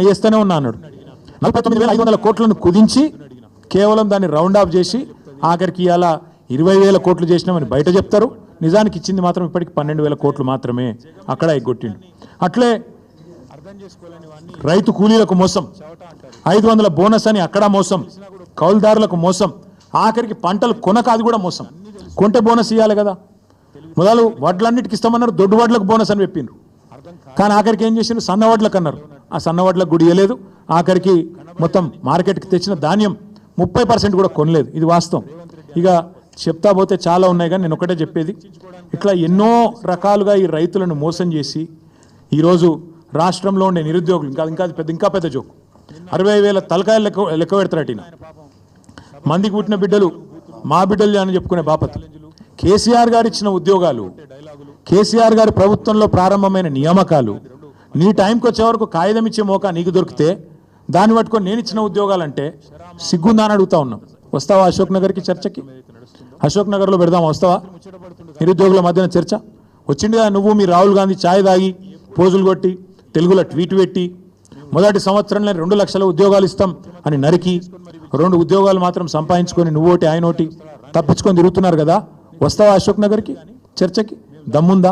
వేస్తూనే ఉన్నా అన్నాడు. 49,500 కోట్లను కుదించి కేవలం దాన్ని రౌండ్ ఆఫ్ చేసి ఆఖరికి ఇలా 20,000 కోట్లు చేసినామని బయట చెప్తారు. నిజానికి ఇచ్చింది మాత్రం ఇప్పటికి 12,000 కోట్లు మాత్రమే. అక్కడ ఎగ్గొట్టిండు. అట్లే రైతు కూలీలకు మోసం, 500 బోనస్ అని అక్కడ మోసం, కౌలుదారులకు మోసం, ఆఖరికి పంటలు కొనక అది కూడా మోసం. కొంటే బోనస్ ఇవ్వాలి కదా, మొదలు వడ్లన్నిటికి ఇస్తామన్నారు, దొడ్డు వడ్లకు బోనస్ అని చెప్పిండ్రు. కానీ ఆఖరికి ఏం చేసిండ్రు, సన్న వడ్లకు అన్నారు. ఆ సన్న వడ్లకు గుడి ఇవ్వలేదు. ఆఖరికి మొత్తం మార్కెట్కి తెచ్చిన ధాన్యం 30% కూడా కొనలేదు. ఇది వాస్తవం. ఇక చెప్తా పోతే చాలా ఉన్నాయి, కానీ నేను ఒకటే చెప్పేది, ఇట్లా ఎన్నో రకాలుగా ఈ రైతులను మోసం చేసి ఈరోజు రాష్ట్రంలో ఉండే నిరుద్యోగులు ఇంకా పెద్ద జోకు, 60,000 తలకాయలు లెక్క పెడతారటిన మందికి పుట్టిన బిడ్డలు మా బిడ్డలు అని చెప్పుకునే బాపత్. కేసీఆర్ గారు ఇచ్చిన ఉద్యోగాలు, కేసీఆర్ గారి ప్రభుత్వంలో ప్రారంభమైన నియామకాలు నీ టైంకి వచ్చే వరకు కాగితం ఇచ్చే మోకా నీకు దొరికితే దాన్ని పట్టుకొని నేను ఇచ్చిన ఉద్యోగాలంటే సిగ్గుందా అని అడుగుతా ఉన్నాం. వస్తావా అశోక్ నగర్కి చర్చకి? అశోక్ నగర్లో పెడదామా, వస్తావా? నిరుద్యోగుల మధ్యన చర్చ వచ్చింది కదా. నువ్వు మీ రాహుల్ గాంధీ ఛాయ్ తాగి పోజులు కొట్టి తెలుగులో ట్వీట్ పెట్టి మొదటి సంవత్సరంలో 2 లక్షల ఉద్యోగాలు ఇస్తాం అని నరికి 2 ఉద్యోగాలు మాత్రం సంపాదించుకొని నువ్వోటి ఆయన ఒకటి తప్పించుకొని తిరుగుతున్నారు కదా. వస్తావా అశోక్ నగర్కి చర్చకి? దమ్ముందా,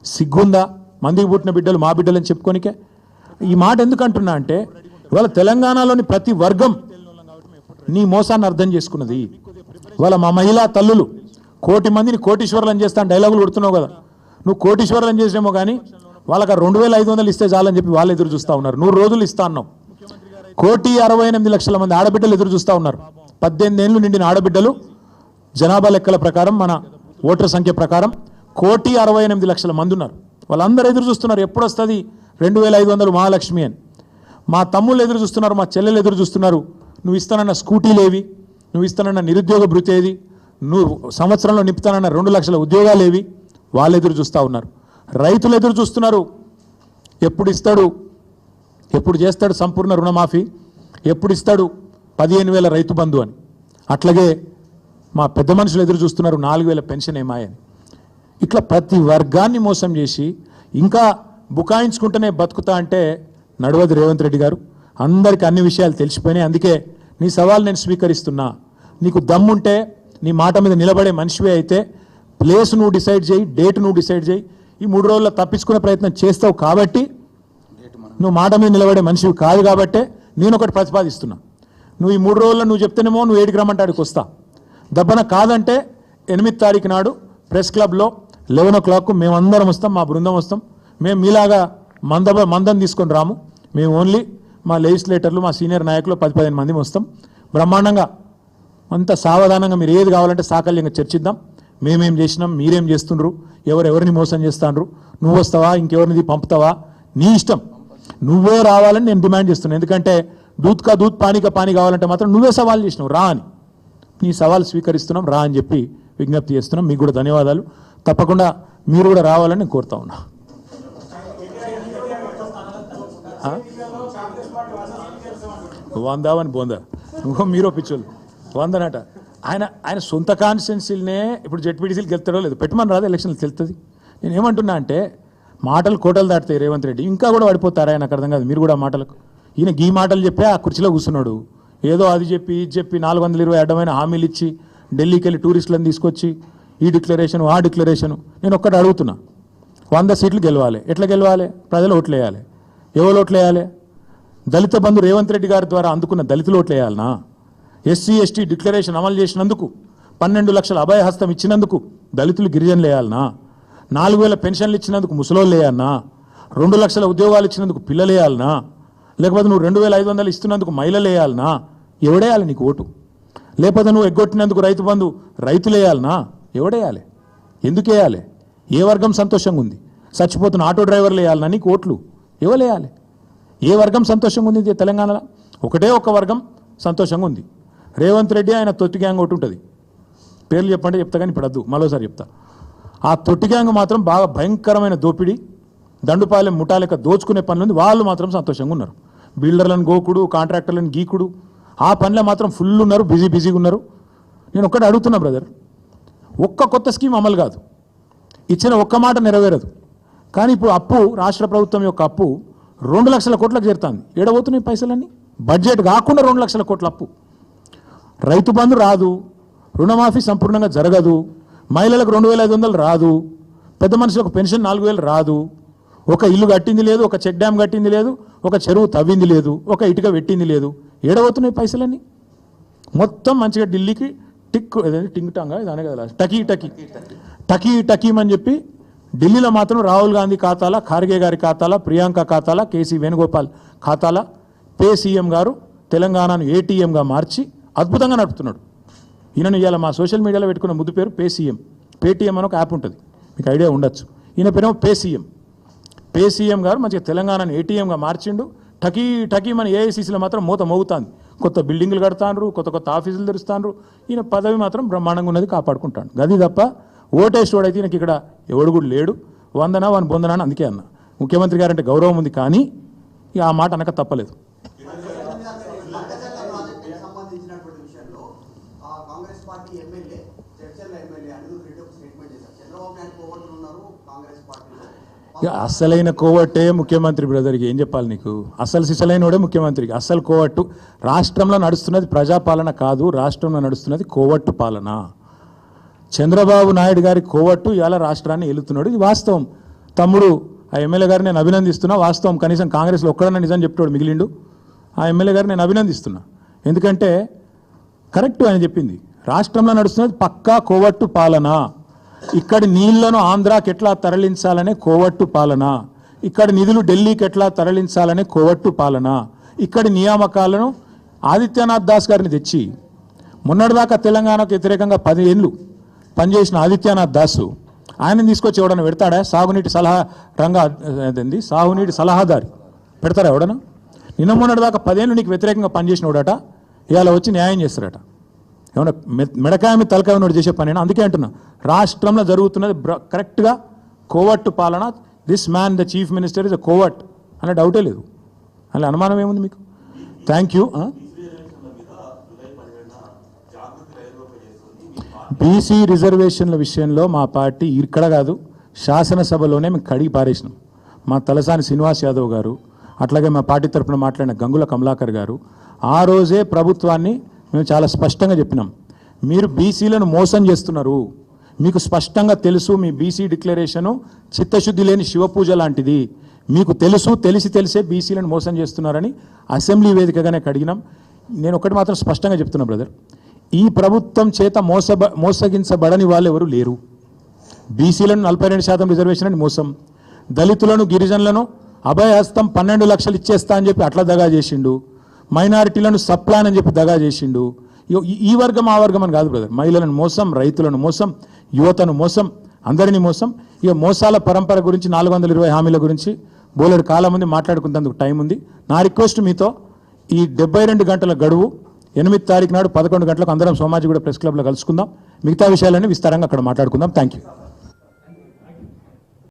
సిగ్గుందా? మందికి పుట్టిన బిడ్డలు మా బిడ్డలని చెప్పుకోనికే. ఈ మాట ఎందుకు అంటున్నా అంటే ఇవాళ తెలంగాణలోని ప్రతి వర్గం నీ మోసాన్ని అర్థం చేసుకున్నది. ఇవాళ మా మహిళా తల్లులు 1,000,000 మందిని కోటీశ్వరులను చేస్తాను డైలాగులు కొడుతున్నావు కదా. నువ్వు కోటీశ్వరులను చేసినేమో కానీ వాళ్ళకి 2,500 ఇస్తే చాలని చెప్పి వాళ్ళు ఎదురు చూస్తూ ఉన్నారు. 100 రోజులు ఇస్తా అన్నావు. 1,68,00,000 మంది ఆడబిడ్డలు ఎదురు చూస్తూ ఉన్నారు. 18 ఏళ్ళు నిండిన ఆడబిడ్డలు జనాభా లెక్కల ప్రకారం, మన ఓటర్ సంఖ్య ప్రకారం 1,68,00,000 మంది ఉన్నారు. వాళ్ళందరూ ఎదురు చూస్తున్నారు, ఎప్పుడు వస్తుంది 2,500 మహాలక్ష్మి అని. మా తమ్ముళ్ళు ఎదురు చూస్తున్నారు, మా చెల్లెలు ఎదురు చూస్తున్నారు. నువ్వు ఇస్తానన్న స్కూటీలేవి, నువ్వు ఇస్తానన్న నిరుద్యోగ భృతి ఏది, నువ్వు సంవత్సరంలో నింపుతానన్న 2 లక్షల ఉద్యోగాలు ఏవి, వాళ్ళు ఎదురు చూస్తూ ఉన్నారు. రైతులు ఎదురు చూస్తున్నారు, ఎప్పుడు ఇస్తాడు, ఎప్పుడు చేస్తాడు సంపూర్ణ రుణమాఫీ, ఎప్పుడు ఇస్తాడు 15,000 రైతు బంధు అని. అట్లాగే మా పెద్ద మనుషులు ఎదురు చూస్తున్నారు 4,000 పెన్షన్ ఏమాయని. ఇట్లా ప్రతి వర్గాన్ని మోసం చేసి ఇంకా బుకాయించుకుంటూనే బతుకుతా అంటే నడవదు రేవంత్ రెడ్డి గారు. అందరికీ అన్ని విషయాలు తెలిసిపోయినాయి. అందుకే నీ సవాల్ నేను స్వీకరిస్తున్నా. నీకు దమ్ముంటే, నీ మాట మీద నిలబడే మనిషివే అయితే ప్లేస్ నువ్వు డిసైడ్ చేయి, డేట్ నువ్వు డిసైడ్ చేయి. ఈ 3 రోజుల్లో తప్పించుకునే ప్రయత్నం చేస్తావు కాబట్టి, నువ్వు మాట మీద నిలబడే మనిషివి కాదు కాబట్టే నేను ఒకటి ప్రతిపాదిస్తున్నా. నువ్వు ఈ 3 రోజుల్లో నువ్వు చెప్తేనేమో నువ్వు 7కి రమ్మంటాడికి వస్తా. దబ్బన కాదంటే 8వ తారీఖు నాడు ప్రెస్ క్లబ్లో 11 o'clock మేమందరం వస్తాం, మా బృందం వస్తాం. మేము మీలాగా మందం తీసుకొని రాము. మేము ఓన్లీ మా లెజిస్లేటర్లు, మా సీనియర్ నాయకులు 10-15 మంది వస్తాం. బ్రహ్మాండంగా అంత సావధానంగా మీరు ఏది కావాలంటే సాకల్యంగా చర్చిద్దాం. మేమేం చేసినాం, మీరేం చేస్తుండ్రు, ఎవరెవరిని మోసం చేస్తాండ్రు, నువ్వు వస్తావా ఇంకెవరిని పంపుతావా, నీ ఇష్టం. నువ్వే రావాలని నేను డిమాండ్ చేస్తున్నాను. ఎందుకంటే దూత్ కా దూత్ పానీ కా పానీ కావాలంటే మాత్రం నువ్వే సవాల్ చేసినావు, రా అని. నీ సవాల్ స్వీకరిస్తున్నాం, రా అని చెప్పి విజ్ఞప్తి చేస్తున్నాం. మీకు కూడా ధన్యవాదాలు. తప్పకుండా మీరు కూడా రావాలని నేను కోరుతా ఉన్నా. వందావని బోందా ఇంకో మీరు పిచ్చోళ్ళు వందనట. ఆయన సొంత కాన్స్టిట్యున్సీలనే ఇప్పుడు జెడ్పీటీసీలు గెలుతాడో లేదు, పెట్టమని రాదు, ఎలక్షన్లు తెలుస్తుంది. నేను ఏమంటున్నా అంటే మాటలు కోటలు దాటుతాయి రేవంత్ రెడ్డి. ఇంకా కూడా పడిపోతారా? నాకు అర్థం కాదు. మీరు కూడా మాటలకు, ఈయన ఈ మాటలు చెప్పి ఆ కుర్చీలో కూర్చున్నాడు. ఏదో అది చెప్పి ఇది చెప్పి 420 అడ్డమైన హామీలు ఇచ్చి ఢిల్లీకి వెళ్ళి టూరిస్టులను తీసుకొచ్చి ఈ డిక్లరేషన్ ఆ డిక్లరేషను. నేను ఒక్కటి అడుగుతున్నా, 100 సీట్లు గెలవాలి. ఎట్లా గెలవాలి? ప్రజలు ఓట్లు వేయాలి. ఎవరు ఓట్లు వేయాలి? దళిత బంధు రేవంత్ రెడ్డి గారి ద్వారా అందుకున్న దళితులు ఓట్లు వేయాలనా? ఎస్సీ ఎస్టీ డిక్లరేషన్ అమలు చేసినందుకు, 12 లక్షల అభయహస్తం ఇచ్చినందుకు దళితులు గిరిజనులు వేయాలనా? 4,000 పెన్షన్లు ఇచ్చినందుకు ముసలోళ్ళు వేయాలనా? 2 లక్షల ఉద్యోగాలు ఇచ్చినందుకు పిల్లలు వేయాలనా? లేకపోతే నువ్వు 2,500 ఇస్తున్నందుకు మహిళలు వేయాలనా? ఎవడేయాలి నీకు ఓటు? లేకపోతే నువ్వు ఎగ్గొట్టినందుకు రైతు బంధు రైతులు వేయాలనా? ఎవడేయాలి? ఎందుకు వేయాలి? ఏ వర్గం సంతోషంగా ఉంది? చచ్చిపోతున్న ఆటో డ్రైవర్లు వేయాలనా నీకు ఓట్లు? ఎవరు వేయాలి? ఏ వర్గం సంతోషంగా ఉంది తెలంగాణలో? ఒకటే ఒక వర్గం సంతోషంగా ఉంది. రేవంత్ రెడ్డి ఆయన తొట్టి గ్యాంగ్ ఒకటి ఉంటుంది, పేర్లు చెప్పంటే చెప్తా కానీ ఇప్పుడు వద్దు, మరోసారి చెప్తా. ఆ తొట్టి గ్యాంగ్ మాత్రం బాగా భయంకరమైన దోపిడీ, దండుపాలెం ముఠాలెక్క దోచుకునే పనులు వాళ్ళు మాత్రం సంతోషంగా ఉన్నారు. బిల్డర్లను గోకుడు, కాంట్రాక్టర్లను గీకుడు, ఆ పనిలో మాత్రం ఫుల్ ఉన్నారు, బిజీగా ఉన్నారు. నేను ఒక్కటి అడుగుతున్నా బ్రదర్, ఒక్క కొత్త స్కీమ్ అమలు కాదు, ఇచ్చిన ఒక్క మాట నెరవేరదు. కానీ ఇప్పుడు అప్పు, రాష్ట్ర ప్రభుత్వం యొక్క అప్పు 2 లక్షల కోట్లకు చేరుతుంది. ఏడబోతున్నాయి పైసలన్నీ? బడ్జెట్ కాకుండా 2 లక్షల కోట్ల అప్పు. రైతు బంధు రాదు, రుణమాఫీ సంపూర్ణంగా జరగదు, మహిళలకు 2,500 రాదు, పెద్ద మనుషులకు పెన్షన్ 4,000 రాదు, ఒక ఇల్లు కట్టింది లేదు, ఒక చెక్ డ్యామ్ కట్టింది లేదు, ఒక చెరువు తవ్వింది లేదు, ఒక ఇటుక పెట్టింది లేదు. ఏడబోతున్నాయి పైసలన్నీ? మొత్తం మంచిగా ఢిల్లీకి టింగ్ టాంగా దానే కదా టకీమని చెప్పి ఢిల్లీలో మాత్రం రాహుల్ గాంధీ ఖాతాల, ఖార్గే గారి ఖాతాల, ప్రియాంక ఖాతాల, కేసీ వేణుగోపాల్ ఖాతాల పే సీఎం గారు తెలంగాణను ఏటీఎంగా మార్చి అద్భుతంగా నడుపుతున్నాడు. ఈయనను ఇవాళ మా సోషల్ మీడియాలో పెట్టుకున్న ముద్దు పేరు పే సీఎం. పేటీఎం అని ఒక యాప్ ఉంటుంది, మీకు ఐడియా ఉండొచ్చు. ఈయన పేరేమో పే సీఎం. పే సీఎం గారు మంచిగా తెలంగాణను ఏటీఎంగా మార్చిండు. టకీమని ఏఐసీసీలో మాత్రం మూత మోగుతాంది. కొత్త బిల్డింగులు కడతాండ్రు, కొత్త ఆఫీసులు తెరుస్తాండ్రు. ఈయన పదవి మాత్రం బ్రహ్మాండంగా ఉన్నది, కాపాడుకుంటాడు. గది తప్ప ఓటేసేవాడైతే ఈయనకి ఇక్కడ ఎవడు కూడా లేడు. వందనా వాని బొందనా అని అందుకే అన్న. ముఖ్యమంత్రి గారంటే గౌరవం ఉంది, కానీ ఇక ఆ మాట అనక తప్పలేదు. అసలైన కోవట్టే ముఖ్యమంత్రి బ్రదర్కి ఏం చెప్పాలి నీకు? అసలు సిసలైనోడే ముఖ్యమంత్రికి. అసలు కోవట్టు రాష్ట్రంలో నడుస్తున్నది ప్రజాపాలన కాదు, రాష్ట్రంలో నడుస్తున్నది కోవట్టు పాలన. చంద్రబాబు నాయుడు గారి కోవట్టు ఇవాళ రాష్ట్రాన్ని ఏలుతున్నాడు. ఇది వాస్తవం. తమ్ముడు ఆ ఎమ్మెల్యే గారిని నేను అభినందిస్తున్నా. వాస్తవం, కనీసం కాంగ్రెస్లో ఒక్కడన్నా నిజం చెప్తాడు మిగిలిండు. ఆ ఎమ్మెల్యే గారిని నేను అభినందిస్తున్నా. ఎందుకంటే కరెక్ట్ ఆయన చెప్పింది. రాష్ట్రంలో నడుస్తున్నది పక్కా కోవట్టు పాలన. ఇక్కడి నీళ్లను ఆంధ్రాకి ఎట్లా తరలించాలనే కోవట్టు పాలన, ఇక్కడి నిధులు ఢిల్లీకి ఎట్లా తరలించాలనే కోవట్టు పాలన, ఇక్కడి నియామకాలను ఆదిత్యనాథ్ దాస్ గారిని తెచ్చి మొన్నటిదాకా తెలంగాణకు వ్యతిరేకంగా 10 ఏళ్ళు పనిచేసిన ఆదిత్యనాథ్ దాసు ఆయనని తీసుకొచ్చి ఎవడన్నా పెడతాడా? సాగునీటి సలహాదారి పెడతారా ఎవడన్నా? నిన్న మొన్నటిదాకా 10 ఏళ్ళు నీకు వ్యతిరేకంగా పనిచేసినోడట ఇవాళ వచ్చి న్యాయం చేస్తారట. ఏమన్నా మెడకాయ తలకాయ ఉన్నోడు చేసే పని? అందుకే అంటున్నా, రాష్ట్రంలో జరుగుతున్నది కరెక్ట్గా కోవట్టు పాలన. This man the chief minister is a coward అనే డౌటే లేదు. అలా అనుమానం ఏముంది మీకు? Thank you. బీసీ రిజర్వేషన్ల విషయంలో మా పార్టీ ఇక్కడ కాదు, శాసనసభలోనే మేము కడిగి పారేసినాం. మా తలసాని శ్రీనివాస్ యాదవ్ గారు, అట్లాగే మా పార్టీ తరఫున మాట్లాడిన గంగుల కమలాకర్ గారు ఆ రోజే ప్రభుత్వాన్ని మేము చాలా స్పష్టంగా చెప్పినాం. మీరు బీసీలను మోసం చేస్తున్నారు, మీకు స్పష్టంగా తెలుసు. మీ బీసీ డిక్లరేషను చిత్తశుద్ధి లేని శివపూజ లాంటిది. మీకు తెలిసే బీసీలను మోసం చేస్తున్నారని అసెంబ్లీ వేదికగానే కడిగినాం. నేను ఒకటి మాత్రం స్పష్టంగా చెప్తున్నా బ్రదర్, ఈ ప్రభుత్వం చేత మోసగించబడని వాళ్ళు ఎవరు లేరు. బీసీలను 42% రిజర్వేషన్ అని మోసం, దళితులను గిరిజనులను అభయహస్తం 12 లక్షలు ఇచ్చేస్తా అని చెప్పి అట్లా దగా చేసిండు, మైనారిటీలను సప్లాన్ అని చెప్పి దగా చేసిండు. ఈ వర్గం ఆ వర్గం అని కాదు బ్రదర్, మహిళలను మోసం, రైతులను మోసం, యువతను మోసం, అందరినీ మోసం. ఇక మోసాల పరంపర గురించి 420 హామీల గురించి బోలెడు కాలం ఉంది, మాట్లాడుకునేందుకు టైం ఉంది. నా రిక్వెస్ట్ మీతో, ఈ 72 గంటల గడువు 8 తారీఖు నాడు 11 గంటలకు అందరం సోమాజిగూడ ప్రెస్ క్లబ్లో కలుసుకుందాం. మిగతా విషయాలన్నీ విస్తారంగా అక్కడ మాట్లాడుకుందాం. Thank you.